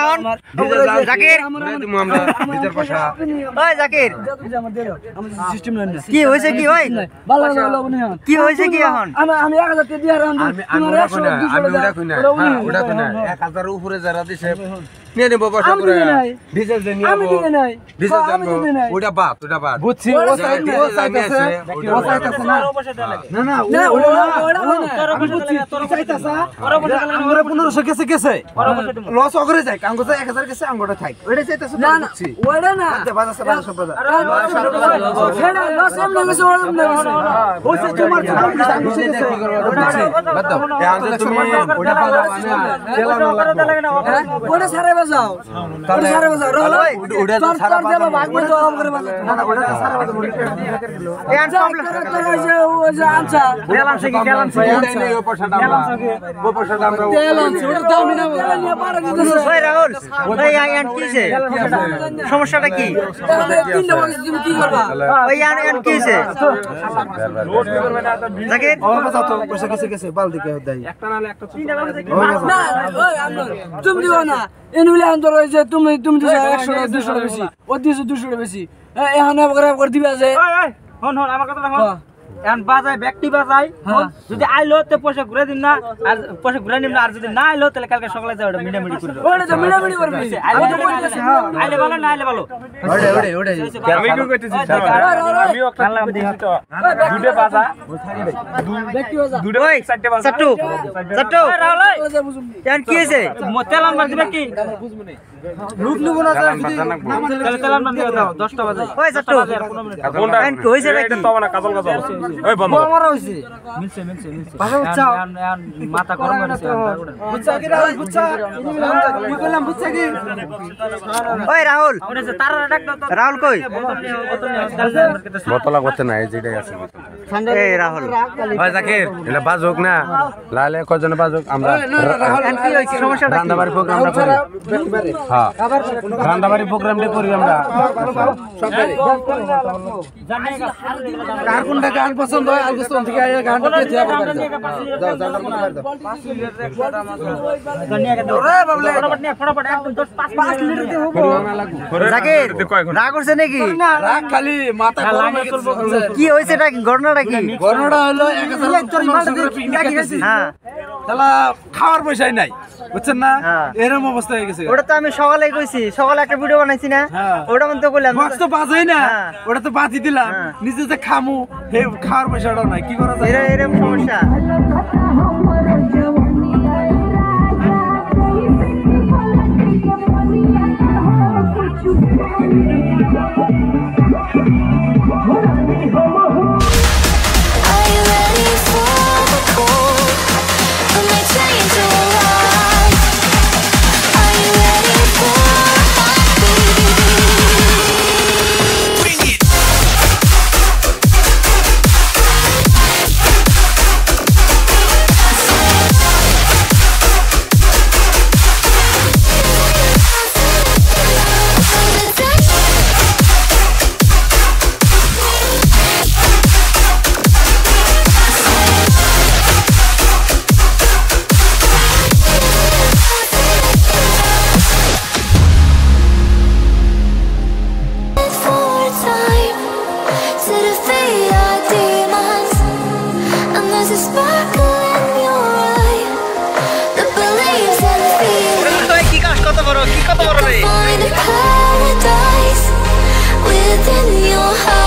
এখন জাকির তুমি আমরা ভিতর পাশা ওই জাকির সিস্টেম নাই কি হইছে কি ভাই ভালো ভালো বনি হন কি হইছে কি এখন আমি 1000 টাকা দিয়ে আর আমি ওটা কই না আমি ওটা কই না হ্যাঁ ওটা কই না 1000 এর উপরে যারা দিছে নিয়ে নেব পয়সা করে ডিজেল দেন নিয়ে আমি দিই নাই ডিজেল দেন ওটা বাদ বুঝছি ও চাইতাছে না না না ওটা আমি বুঝছি তোর চাইতাছে আমরা 1500 গেছে লস অগরে যায় কাম করতে 1000 গেছে আমগোটা থাক ওটা চাইতাছে না না ওটা না বাজার সব সেটা লস এমন গেছে ওটা না ওইসে তোমার বাদ দাও তুমি ওটা পালা মানে ওটা সারা বাজাও ওটা সারা বাজাও ওটা সারা বাজাও ভাগবে তো আম করে বাজাও না ওটা সারা বাজার এই ও যে আনছা গেলামছে কি গেলামছে ওই পয়সাটা আমরা তেল আনছে ওটা দাম না নিয়ে পারা দিতেছে ওই রাহুল ওই আয়ান কিছে সমস্যাটা কি তিনটা বাজে তুমি কি করবা ওই আয়ান কিছে জাকির পয়সা গেছে বালতি কে দেয় একটা নালে একটা না ওই আমরা তুমি দিও না এনুলে আন্দর হইছে তুমি দিছো 100 200 বেশি ও দিছো 200 বেশি এখানে করে দিবা যে হন আমার কথা হন এখন বাজায় ব্যক্তি বাজায় যদি আইলো তো পয়সা ঘুরে দিন না আর পয়সা ঘুরে নিম না আর যদি না আইলো তাহলে কালকে সকালে যাও মিটামিটি করবে ওটা তো মিলামিলি করবে আইলে তো কইতেছে আইলে ভালো না আইলে ভালো ওটা আমি কি কইতেছি আমিও কানলাম দেখি তো দুটো বাজা ব্যক্তি বাজা দুটো চারটে বাজা চাট্টু রাহুল এখন কি হইছে তেলান মার দিবে কি লুক নিব না তাহলে তেলান মার দিও দাও 10টা বাজে ওই চাট্টু কোনটা কি হইছে এটা তো না কাজল ওই বন্ধ আমার হইছে মিলছে ভালো উচ্চা মাথা গরম হইছে বুঝছা কি রাহুল বুঝছা কি বললাম বুঝছা কি ওই রাহুল তারা ডাক দাও তো রাহুল কই বোতলা করতে না এই যেটাই আছে এই রাহুল ভাই জাকির এটা বাজুক না লালে কজনে বাজুক আমরা কি হইছে সমস্যাটা রান্দাবাড়ি প্রোগ্রামটা করি হ্যাঁ রান্দাবাড়ি প্রোগ্রামটা করি আমরা কার কোনটা গান পছন্দ হয় আলগোস্তন থেকে আইয়া গানটা পেতে হবে ফটাফট একদম 5 লিটার দিয়ে হবো জাকির রাগ করছে নাকি রাগ খালি মাথা গরম হয়ে গেছে কি হইছে এটা ঘটনাটা কি ঘটনাটা হলো 1000 পিকনিক গেছি হ্যাঁ তাহলে খাওয়ার পয়সাই নাই বুঝছেন না এরকম অবস্থা হয়ে গেছে ওটা তো আমি সকালে কইছি সকালে একটা ভিডিও বানাইছি না ওটা মন তো কইলাম মাছ তো বাজাই না ওটা তো বাতি দিলাম নিজে যে খামু হে খাওয়ার পয়সাটাও নাই কি করা যায় এরকম সমস্যা Find a paradise within your heart.